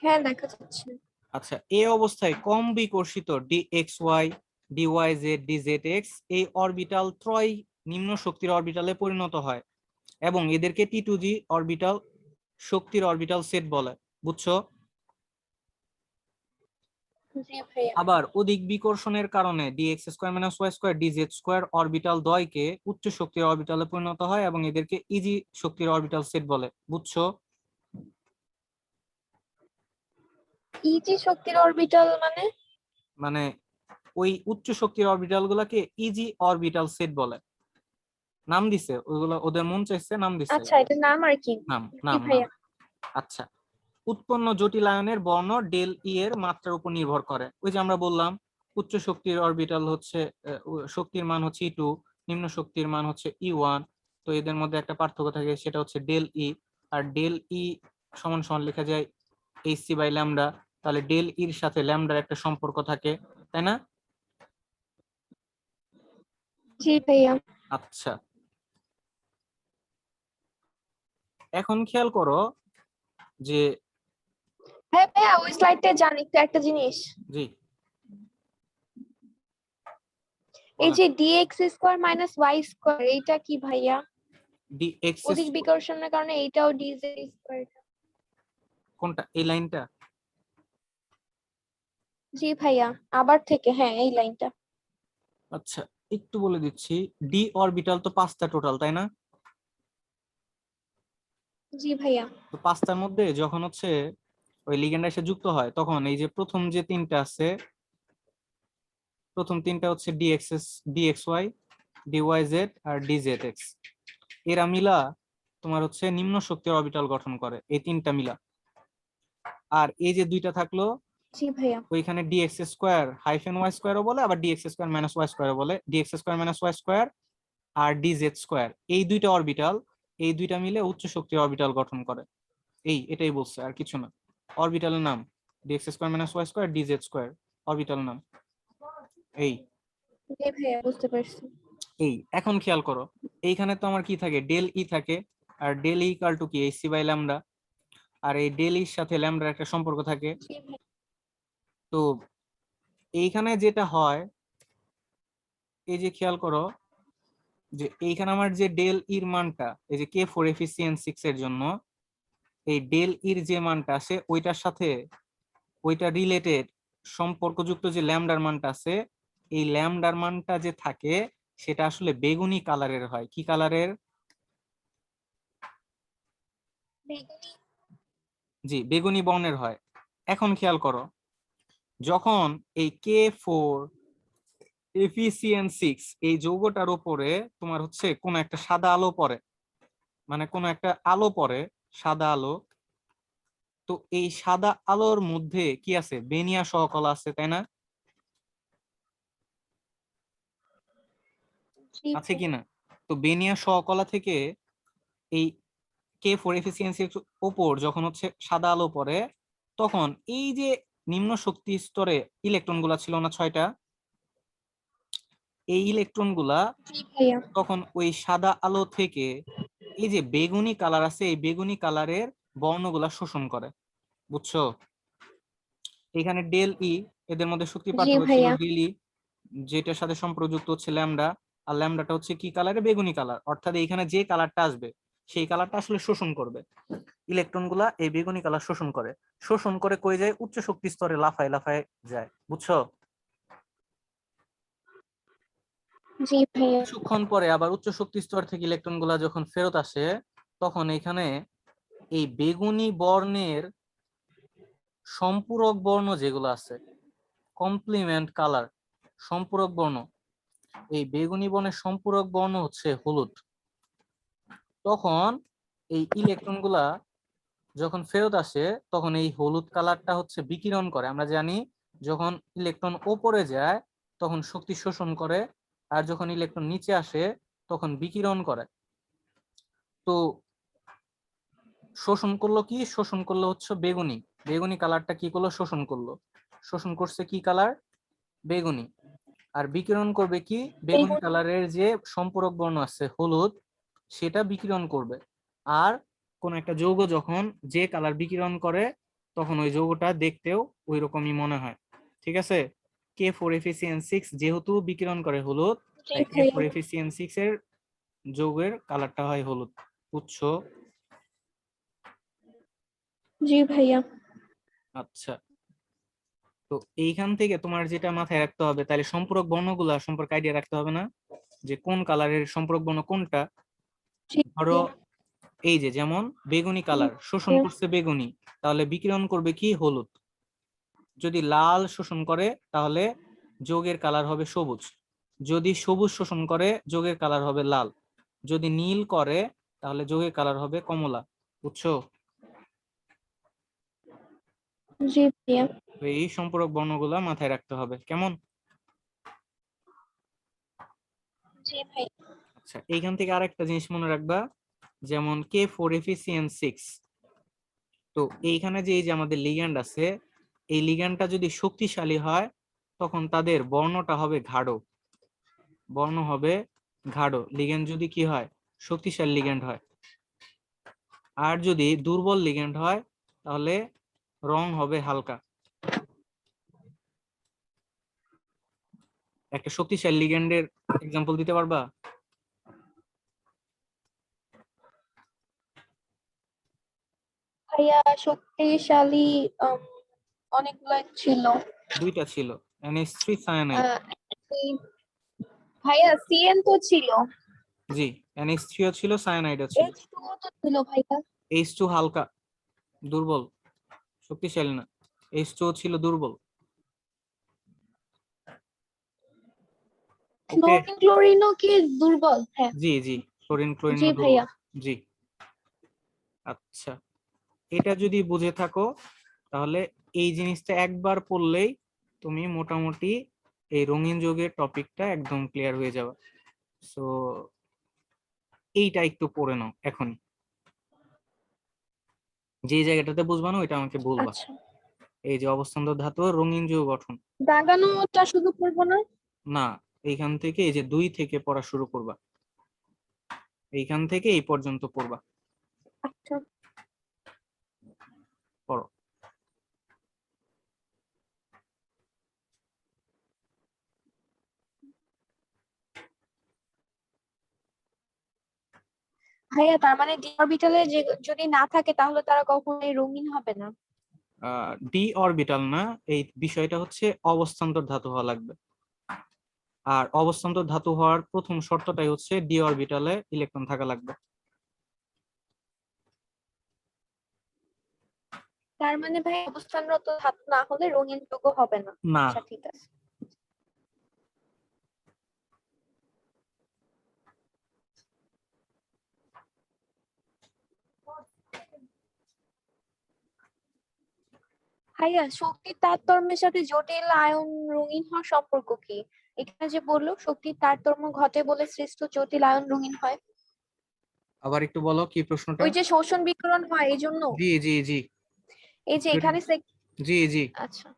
হ্যাঁ দেখা যাচ্ছে। আচ্ছা, এই অবস্থায় কম বিকর্ষিত DXY DYZ DZX এই অরবিটাল ত্রয় নিম্ন শক্তির অরবিটালে পরিণত হয় এবং এদেরকে T2G অরবিটাল শক্তির অরবিটাল সেট বলে। বুঝছো? জি ভাইয়া। আবার অধিক বিকর্ষণের কারণে dx2 - y2 dz2 অরবিটাল দ্বয়কে উচ্চ শক্তির অরবিটালে পরিণত হয় এবং এদেরকে ইজি শক্তির অরবিটাল সেট বলে। বুঝছো? ইজি শক্তির অরবিটাল মানে? মানে ওই উচ্চ শক্তির অরবিটাল গুলাকে ইজি অরবিটাল সেট বলে, নাম দিছে ওইগুলো, ওদের মন চাইছে নাম দিছে, আচ্ছা এটা নাম আর কি। নাম জি নাম নাম। ভাইয়া। আচ্ছা, উৎপন্ন জটিল আয়নের বর্ণ ডেল ই এর মাত্রার উপর নির্ভর করে। ওই যে আমরা বললাম উচ্চ শক্তির অরবিটাল হচ্ছে শক্তির মান হচ্ছে E2, নিম্ন শক্তির মান হচ্ছে E1, তো এদের মধ্যে একটা পার্থক্য থাকে সেটা হচ্ছে ডেল ই, আর ডেল ই সমান সমান লেখা যায় hc/λ, তাহলে ডেল ইর সাথে ল্যামডার একটা সম্পর্ক থাকে, তাই না? জি ভাইয়া। আচ্ছা, এখন খেয়াল করো যে হ্যাঁ ভাইয়া ওই স্লাইডটা জানি একটু একটা জিনিস। জি এই বলেন। যে dx2 - y2 এইটা কি ভাইয়া? dx অধিক বিকর্ষণের কারণে এইটাও dz2। কোনটা, এই লাইনটা? জি ভাইয়া আবার থেকে, হ্যাঁ এই লাইনটা। আচ্ছা, একটু বলে দিচ্ছি, ডি অরবিটাল তো 5টা টোটাল, তাই না? জি ভাইয়া। তো 5টার মধ্যে যখন হচ্ছে ওই লিগ্যান্ড এসে যুক্ত হয় তখন এই যে প্রথম যে 3টা আছে, প্রথম 3টা হচ্ছে DXY DYZ আর DZX, এরা মিলা তোমার হচ্ছে নিম্ন শক্তির অরবিটাল গঠন করে, এই 3টা মিলা। আর এই যে 2টা থাকলো জি ভাইয়া। ওইখানে dx2-y2 বলে, আবার dx2 - y2 বলে, dx2 - y2 আর dz2, এই 2টা অরবিটাল, এই 2টা মিলে উচ্চ শক্তির অরবিটাল গঠন করে। এটাই বলছে, আর কিছু না। অরবিটালের নাম dx2 - y2 dz2, অরবিটাল নাম এই। জি ভাইয়া বুঝতে পারছি। এখন খেয়াল করো, এইখানে তো আমার কি থাকে, ডেল ই থাকে, আর ডেল ই ইকুয়াল টু কি hc/λ, আর এই ডেল ইর সাথে ল্যামডার একটা সম্পর্ক থাকে। জি ভাইয়া। তো এইখানে যেটা হয় এই যে খেয়াল করো যে এইখানে আমার যে ডেল ইর মানটা এই যে K4Fe6 এর জন্য এই ডেল ইর যে মানটা আছে ওইটার সাথে ওইটা রিলেটেড সম্পর্কযুক্ত যে ল্যামডার মানটা আছে এই ল্যামডার মানটা যে থাকে সেটা আসলে বেগুনি কালারের হয়। কি কালারের? বেগুনি। জি, বেগুনি বর্ণের হয়। এখন খেয়াল করো, যখন এই K4Fe6 এই যৌগটার উপরে তোমার হচ্ছে কোন একটা সাদা আলো পড়ে, মানে কোন একটা আলো পড়ে, সাদা আলো, তো এই সাদা আলোর মধ্যে কি আছে? বেনিয়া সহকলা আছে, তাই না? জি আছে ভাইয়া। কিনা? তো বেনিয়া সহকলা থেকে এই K4Fe6 ওপর যখন হচ্ছে সাদা আলো পড়ে, তখন এই যে নিম্ন শক্তি স্তরে ইলেকট্রন গুলা ছিল না 6টা, এই ইলেকট্রন গুলা জি ভাইয়া। তখন ওই সাদা আলো থেকে এই যে বেগুনি কালার আছে এই বেগুনি কালারের বর্ণগুলা শোষণ করে। বুঝছো? এখানে ডেল ই, এদের মধ্যে শক্তি জি পার্থক্য ছিল ভাইয়া। ডেল ই, যেটার সাথে সম্পর্কযুক্ত হচ্ছে ল্যামডা, আর ল্যামডাটা হচ্ছে কি কালারে? বেগুনি কালার। অর্থাৎ এইখানে যে কালারটা আসবে সেই কালারটা আসলে শোষণ করবে, ইলেকট্রন গুলা এই বেগুনি কালার শোষণ করে। শোষণ করে কই যায়? উচ্চ শক্তি স্তরে লাফায় লাফায় যায়। বুঝছো? জি ভাইয়া। কিছুক্ষণ পরে আবার উচ্চ শক্তি স্তর থেকে ইলেকট্রন গুলা যখন ফেরত আসে, তখন এখানে এই বেগুনি বর্ণের সম্পূরক বর্ণ যেগুলো আছে, কমপ্লিমেন্ট কালার, সম্পূরক বর্ণ, এই বেগুনি বর্ণের সম্পূরক বর্ণ হচ্ছে হলুদ। তখন এই ইলেকট্রন গুলা যখন ফেরত আসে তখন এই হলুদ কালারটা হচ্ছে বিকিরণ করে। আমরা জানি যখন ইলেকট্রন ওপরে যায় তখন শক্তি শোষণ করে, আর যখন ইলেকট্রন নিচে আসে তখন বিকিরণ করে। তো শোষণ করলো কি? শোষণ করলো হচ্ছে বেগুনি। বেগুনি কালারটা কি করলো? শোষণ করলো। শোষণ করছে কি কালার? বেগুনি। আর বিকিরণ করবে কি? বেগুনি বেগুনি। কালারের যে সম্পূরক বর্ণ আছে হলুদ, সেটা বিকিরণ করবে। আর কোন একটা যৌগ যখন যে কালার বিকিরণ করে তখন ওই যৌগটা দেখতেও ওই রকমই মনে হয়। ঠিক আছে? K4Fe6 যেহেতু বিকিরণ করে হলুদ, জি তাই ভাইয়া। K4Fe6 এর যৌগের কালারটা হয় হলুদ। বুঝছো? জি ভাইয়া। আচ্ছা, তো এইখান থেকে তোমার যেটা মাথায় রাখতে হবে, তাহলে সম্পূরক বর্ণগুলা সম্পর্কে আইডিয়া রাখতে হবে না, যে কোন কালারের সম্পূরক বর্ণ কোনটা। জি ধরো ভাইয়া। এই যে যেমন বেগুনি জি কালার শোষণ ভাইয়া। করছে বেগুনি, তাহলে বিকিরণ করবে কি? হলুদ। যদি লাল শোষণ করে তাহলে যৌগের কালার হবে সবুজ। যদি সবুজ শোষণ করে যৌগের কালার হবে লাল। যদি নীল করে তাহলে যৌগের কালার হবে কমলা। বুঝছো? জি ভাইয়া। তো এই সম্পূরক বর্ণগুলা মাথায় রাখতে হবে, কেমন? জি ভাইয়া। আচ্ছা, এইখান থেকে আরেকটা জিনিস মনে রাখবা, যেমন K4Fe6, তো এইখানে যে এই যে আমাদের লিগ্যান্ড আছে, এই লিগ্যান্ডটা যদি শক্তিশালী হয় তখন তাদের বর্ণটা হবে গাঢ়। বর্ণ হবে গাঢ় লিগ্যান্ড যদি কি হয়? শক্তিশালী লিগ্যান্ড হয়। আর যদি দুর্বল লিগ্যান্ড হয় তাহলে রং হবে হালকা। একটা শক্তিশালী লিগ্যান্ডের এক্সাম্পল দিতে পারবা? ভাইয়া শক্তিশালী অনেকগুলো ছিল। দুইটা ছিল, NH3 সায়ানাইড। আহ, ভাইয়া সিএন তো ছিল। জি, NH3 ও ছিল, সায়ানাইডও ছিল। H2 তো ছিল ভাইয়া। H2 হালকা, দুর্বল, শক্তিশালী না। H2 ছিল দুর্বল। ওকে। ক্লোরিন ক্লোরিনও কি দুর্বল? হ্যাঁ। জি জি, ক্লোরিন জি ক্লোরিনও দুর্বল। ভাইয়া। জি। আচ্ছা, এটা যদি বুঝে থাকো তাহলে এই জিনিসটা একবার পড়লেই তুমি মোটামুটি এই রঙিন যৌগের টপিকটা একদম ক্লিয়ার হয়ে যাবে। সো এইটা একটু পড়ে নাও এখন, যে জায়গাটাতে বুঝবা না ওইটা আমাকে বলবা। আচ্ছা। এই যে অবস্থান ধাতু রঙিন যৌগ গঠন। দাগানোটা শুধু করবো না? না, এইখান থেকে এই যে 2 থেকে পড়া শুরু করবা, এইখান থেকে এই পর্যন্ত পড়বা। আচ্ছা। পড়ো। ভাইয়া তার মানে ডি অরবিটালে যে যদি না থাকে তাহলে তারা কখনোই রঙিন হবে না। ডি অরবিটাল না, এই বিষয়টা হচ্ছে অবস্থান্তর ধাতু হওয়া লাগবে। আর অবস্থান্তর ধাতু হওয়ার প্রথম শর্তটাই হচ্ছে ডি অরবিটালে ইলেকট্রন থাকা লাগবে। তার মানে ভাই অবস্থানরত ধাতু না হলে রঙিন যৌগ হবে না। না। আচ্ছা ঠিক আছে। ভাইয়া শক্তির তারতম্যের সাথে জটিল আয়ন রঙিন হওয়ার সম্পর্ক কি? এখানে যে বললো শক্তির তারতম্য ঘটে বলে সৃষ্ট জটিল আয়ন রঙিন হয়। আবার একটু বলো কি প্রশ্নটা। ওই যে শোষণ বিকিরণ হয় এই জন্য। জি জি জি। এই যে এখানে জি জি। আচ্ছা।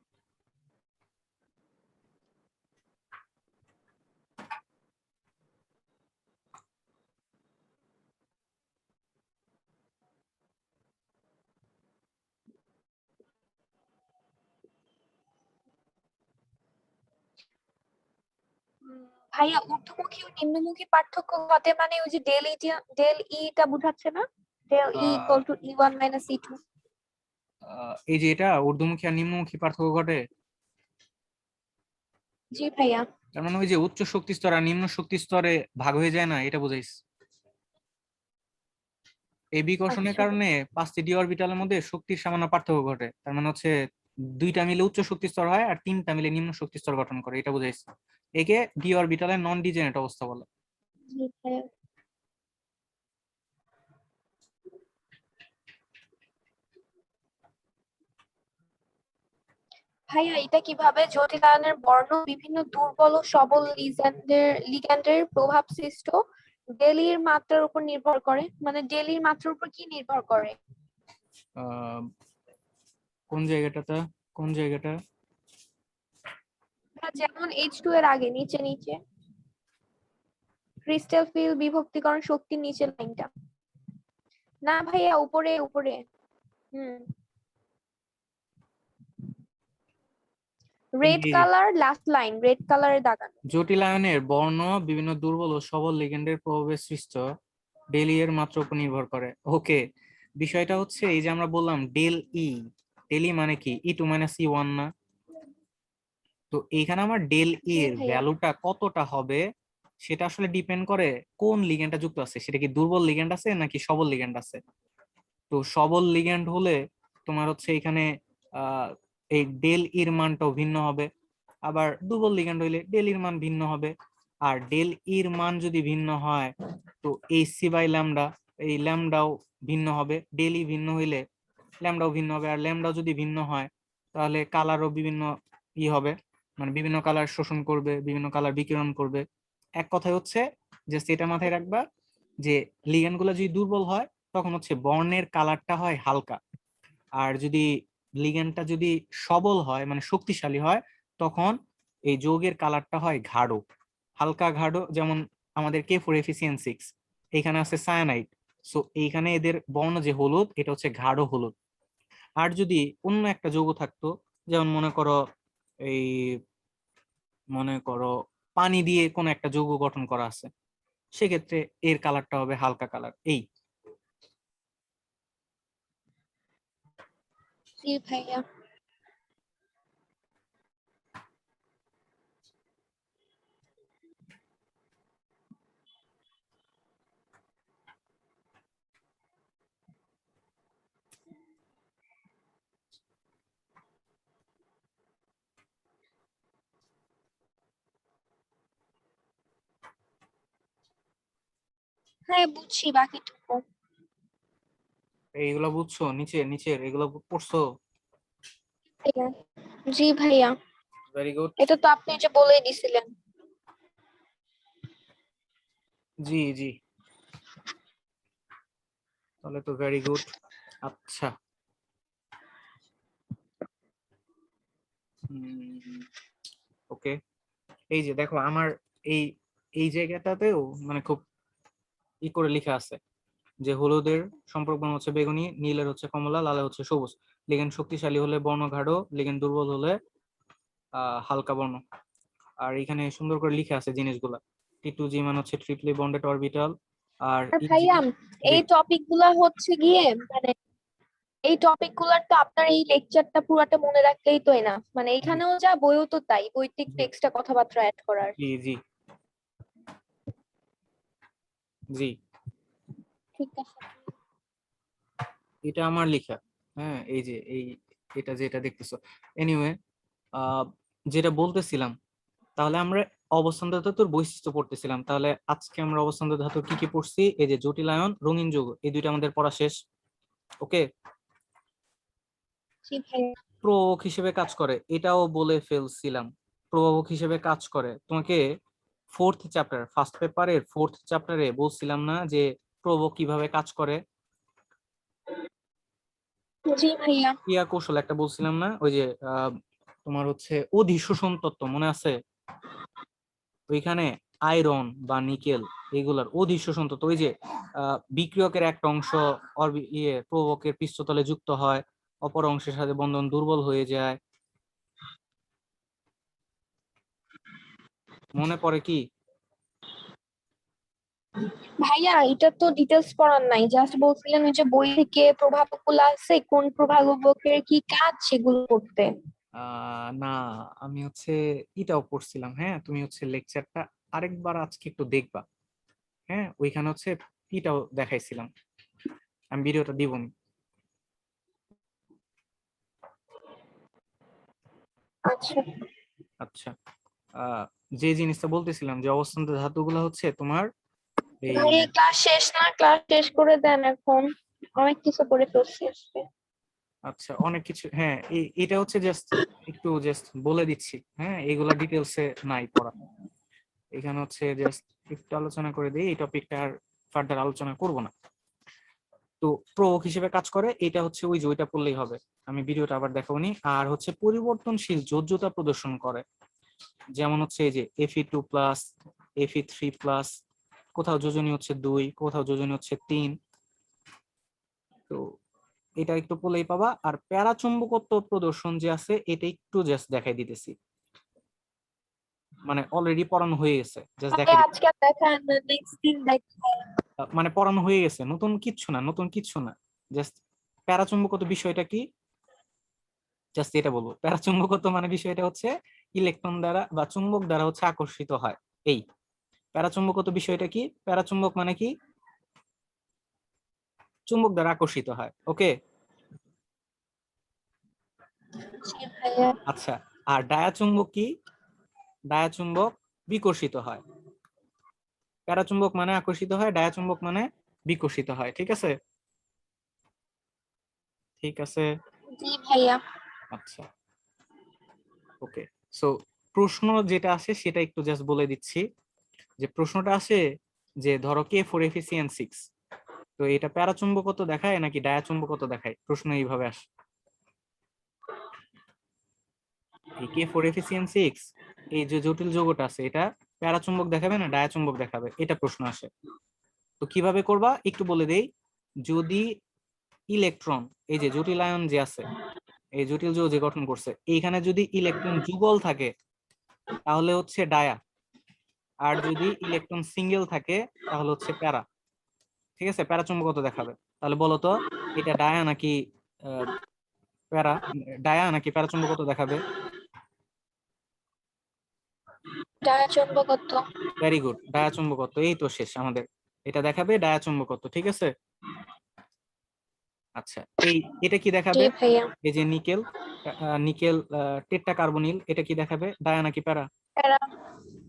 ভাইয়া ঊর্ধ্বমুখী ও নিম্নমুখী পার্থক্য ঘটে মানে ওই যে ডেল ইটা বুঝাচ্ছে না? Del E ah, equal to E1 minus E2। এই যে এটা ঊর্ধ্বমুখী আর নিম্নমুখী পার্থক্য ঘটে। জি ভাইয়া। তার মানে ওই যে উচ্চ শক্তি স্তর আর নিম্ন শক্তি স্তরে ভাগ হয়ে যায় না, এটা বুঝাইছ। এই বিকর্ষণের আচ্ছা কারণে 5টি ডি অরবিটালের মধ্যে শক্তির সামান্য পার্থক্য ঘটে। তার মানে হচ্ছে 2টা মিলে উচ্চ শক্তি স্তর হয় আর 3টা মিলে নিম্ন শক্তি স্তর গঠন করে, এটা বুঝাইছে। একে ডি অরবিটালের নন ডিজেনারেট অবস্থা বলে। জি ভাইয়া। ভাইয়া এটা কিভাবে জটিল আয়নের বর্ণ বিভিন্ন দুর্বল ও সবল লিগ্যান্ডের প্রভাব সৃষ্ট ডেলির মাত্রার উপর নির্ভর করে, মানে ডেলির মাত্রার উপর কি নির্ভর করে? আহ, কোন জায়গাটাতে, কোন জায়গাটা? যেমন H2 এর আগে নিচে নিচে ক্রিস্টাল ফিল বিভক্তিকরণ শক্তির নিচের লাইনটা। না ভাইয়া উপরে উপরে। হুম। রেড এই কালার লাস্ট লাইন, রেড কালারের দাগানো। জটিল আয়নের বর্ণ বিভিন্ন দুর্বল ও সবল লিগ্যান্ডের প্রভাবে সৃষ্ট ডেল ই এর মাত্রার উপর নির্ভর করে। ওকে, বিষয়টা হচ্ছে এই যে আমরা বললাম ডেল ই, ডেল ই মানে কি E2 মাইনাস E1 না? তো এইখানে আমার ডেল ই জি এর ভাইয়া। ভ্যালুটা কতটা হবে সেটা আসলে ডিপেন্ড করে কোন লিগ্যান্ডটা যুক্ত আছে, সেটা কি দুর্বল লিগ্যান্ড আছে নাকি সবল লিগ্যান্ড আছে। তো সবল লিগ্যান্ড হলে তোমার হচ্ছে এখানে আহ এই ডেল ইর মানটাও ভিন্ন হবে। আবার দুর্বল লিগ্যান্ড হইলে ডেল ইর মান ভিন্ন হবে। আর ডেল ইর মান যদি ভিন্ন হয় তো এই সি বাই ল্যামডা, এই ল্যামডাও ভিন্ন হবে। ডেল ই ভিন্ন হইলে ল্যামডাও ভিন্ন হবে। আর ল্যামডাও যদি ভিন্ন হয় তাহলে কালারও বিভিন্ন হবে, মানে বিভিন্ন কালার শোষণ করবে, বিভিন্ন কালার বিকিরণ করবে। এক কথায় হচ্ছে যে সেটা মাথায় রাখবা যে লিগ্যান্ড গুলো যদি দুর্বল হয় তখন হচ্ছে বর্ণের কালারটা হয় হালকা। আর যদি লিগ্যান্ডটা যদি সবল হয় মানে শক্তিশালী হয় তখন এই যৌগের কালারটা হয় গাঢ়, হালকা গাঢ়। যেমন আমাদের K4Fe6 এখানে আছে সায়ানাইড, সো এইখানে এদের বর্ণ যে হলুদ এটা হচ্ছে গাঢ় হলুদ। আর যদি অন্য একটা যৌগ থাকতো, যেমন এই মনে করো পানি দিয়ে কোনো একটা যৌগ গঠন করা আছে, সেক্ষেত্রে এর কালারটা হবে হালকা কালার। এই জি ভাইয়া। হ্যাঁ বুঝছি বাকিটুকু। এইগুলো বুঝছো, নিচের নিচের এগুলো পড়ছো? ভাইয়া। জি ভাইয়া। Very good. এটা তো আপনি যে বলেই দিছিলেন। জি জি, তাহলে তো ভেরি গুড। আচ্ছা, ওকে। এই যে দেখো আমার এই এই জায়গাটাতেও মানে খুব করে লেখা আছে যে হলুদের সম্পর্ক বর্ণ হচ্ছে বেগুনি, নীলের হচ্ছে কমলা, লালের হচ্ছে সবুজ। লিগ্যান্ড শক্তিশালী হলে বর্ণ গাঢ়, লিগ্যান্ড দুর্বল হলে হালকা বর্ণ। আর এখানে সুন্দর করে লিখে আছে জিনিসগুলা। T2G মানে হচ্ছে ট্রিপলি বন্ডেড অরবিটাল, আর আর ভাইয়া জি এই টপিক গুলা হচ্ছে গিয়ে মানে এই টপিক গুলার তো আপনার এই লেকচারটা পুরাটা মনে রাখলেই তো না, মানে জি এখানেও যা বইও তো তাই, বইতে একটু জি এক্সট্রা কথাবার্তা অ্যাড করার। জি জি জি ঠিক আছে। এটা আমার লেখা। হ্যাঁ, এই যে এটা যেটা দেখতেছো। এনিওয়ে, যেটা বলতেছিলাম, তাহলে আমরা অবস্থান ধাতুর বৈশিষ্ট্য পড়তেছিলাম। তাহলে আজকে আমরা অবস্থান ধাতুর কি কি পড়ছি? এই যে জটিলায়ন, রঙিন যৌগ, এই দুইটা আমাদের পড়া শেষ। ওকে। জি ভাইয়া। প্রভাবক হিসেবে কাজ করে, এটাও বলে ফেলছিলাম। প্রভাবক হিসেবে কাজ করে তোমাকে ফার্স্ট পেপারের 4th চ্যাপ্টারে বলছিলাম না যে প্রভাবক কিভাবে কাজ করে? জি ভাইয়া। ক্রিয়া কৌশল একটা বলছিলাম না, ওই যে তোমার হচ্ছে অধিশোষণ তত্ত্ব মনে আছে? ওইখানে আয়রন বা নিকেল এগুলার অধিশোষণ তত্ত্ব, ওই যে বিক্রিয়কের একটা অংশ প্রভাবকের পৃষ্ঠতলে যুক্ত হয়, অপর অংশের সাথে বন্ধন দুর্বল হয়ে যায়, মনে পড়ে কি? ভাইয়া এটা তো ডিটেলস পড়ার নাই, জাস্ট বলছিলেন ওই যে বই থেকে প্রভাবক গুলো আছে, কোন প্রভাবকের কি কাজ সেগুলো করতে। না, আমি হচ্ছে এটাও পড়ছিলাম। হ্যাঁ, তুমি হচ্ছে লেকচারটা আরেকবার আজকে একটু দেখবা। হ্যাঁ, ওইখানে হচ্ছে এটাও দেখাইছিলাম, আমি ভিডিওটা দিবনি। আচ্ছা আচ্ছা, যে জিনিসটা বলতেছিলাম যে অবস্থান্ত ধাতুগুলো হচ্ছে তোমার এই, ভাইয়া, ক্লাস শেষ না? ক্লাস শেষ করে দেন এখন, অনেক কিছু করে ফেলছি আজকে। আচ্ছা অনেক কিছু, হ্যাঁ এটা হচ্ছে জাস্ট একটু জাস্ট বলে দিচ্ছি। হ্যাঁ, এগুলা ডিটেলসে নাই পড়া, এখানে হচ্ছে জাস্ট একটু আলোচনা করে দিই, এই টপিকটা আর ফার্দার আলোচনা করব না। তো প্রয়োগ হিসেবে কাজ করে, এটা হচ্ছে ওই যে ওইটা পড়লেই হবে, আমি ভিডিওটা আবার দেখাবনি। আর হচ্ছে পরিবর্তনশীল যোজ্যতা প্রদর্শন করে, যেমন হচ্ছে এই যে Fe2+, Fe3+, কোথাও যোজনী হচ্ছে 2, কোথাও যোজনী হচ্ছে 3। তো এটা একটু পড়লেই পাবা। আর প্যারাচুম্বকত্ব প্রদর্শন যে আছে, এটা একটু জাস্ট দেখাই দিতেছি, মানে অলরেডি পড়ানো হয়ে গেছে, জাস্ট ভাইয়া দেখাই দিতেছি। আজকে দেখান না, নেক্সট দিন দেখান। মানে পড়ানো হয়ে গেছে, নতুন কিচ্ছু না, নতুন কিচ্ছু না। জাস্ট প্যারাচুম্বকত্ব বিষয়টা কি, জাস্ট এটা বলবো। প্যারাচুম্বকত্ব মানে বিষয়টা হচ্ছে ইলেকট্রন দ্বারা বা চুম্বক দ্বারা হচ্ছে আকর্ষিত হয়। এই প্যারাচুম্বকত্ব বিষয়টা কি? প্যারাচুম্বক মানে কি? চুম্বক দ্বারা আকর্ষিত হয়। ওকে। জি ভাইয়া। আচ্ছা, আর ডায়াচুম্বক কি? ডায়াচুম্বক বিকর্ষিত হয়। প্যারাচুম্বক মানে আকর্ষিত হয়, ডায়াচুম্বক মানে বিকর্ষিত হয়। ঠিক আছে, ঠিক আছে। জি ভাইয়া। আচ্ছা, ওকে। সো প্রশ্ন যেটা আসে সেটা একটু জাস্ট বলে দিচ্ছি। যে প্রশ্নটা আসে যে ধরো K4Fe6, তো এটা প্যারাচুম্বকত্ব দেখায় নাকি ডায়াচুম্বকত্ব দেখায়? প্রশ্ন এইভাবে আসে। এই K4Fe6, এই যে জটিল যৌগটা আছে, এটা প্যারাচুম্বক দেখাবে না ডায়াচুম্বক দেখাবে, এটা প্রশ্ন আসে। তো কিভাবে করবা একটু বলে দেই। যদি ইলেকট্রন, এই যে জটিল আয়ন যে আছে, এই জটিল যৌগ যে গঠন করছে, এইখানে যদি ইলেকট্রন যুগল থাকে তাহলে হচ্ছে ডায়া, আর যদি ইলেকট্রন সিঙ্গেল থাকে তাহলে হচ্ছে প্যারা। ঠিক আছে, প্যারাচুম্বকত্ব দেখাবে। তাহলে বলো তো, এটা ডায়া নাকি প্যারা? ডায়া নাকি প্যারাচুম্বকত্ব দেখাবে? ডায়াচুম্বকত্ব। ভেরি গুড, ডায়াচুম্বকত্ব। এই তো শেষ আমাদের, এটা দেখাবে ডায়াচুম্বকত্ব। ঠিক আছে। আচ্ছা, এটা কি জি দেখাবে? ভাইয়া। এই যে নিকেল, নিকেল টেট্টা কার্বনিল, এটা কি দেখাবে? ডায়া নাকি প্যারা? প্যারা।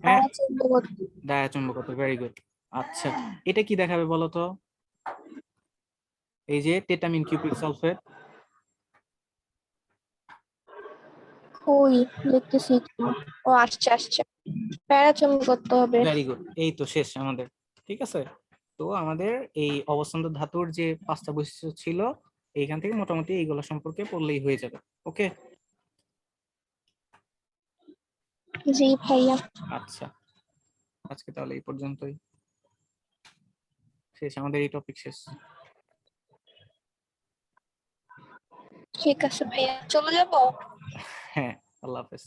হ্যাঁ, ডায়াচুম্বকত্ব। ডায়াচুম্বকত্ব। Very good. আচ্ছা, এটা কি দেখাবে বলো তো? এই যে টেটামিন কিউপিক সালফেট। ওই দেখতেছি একটু। ও আসছে আসছে, প্যারাচুম্বকত্ব হবে। ভেরি গুড, এই তো শেষ আমাদের। ঠিক আছে। তো আমাদের এই অবস্থান্ত ধাতুর যে 5টা বৈশিষ্ট্য ছিল, এইখান থেকে মোটামুটি এইগুলো সম্পর্কে পড়লেই হয়ে যাবে। ওকে। জি ভাইয়া। আচ্ছা, আজকে তাহলে এই পর্যন্তই, শেষ আমাদের এই টপিক শেষ। ঠিক আছে ভাইয়া, চলে যাবো। হ্যাঁ, আল্লাহ হাফেজ।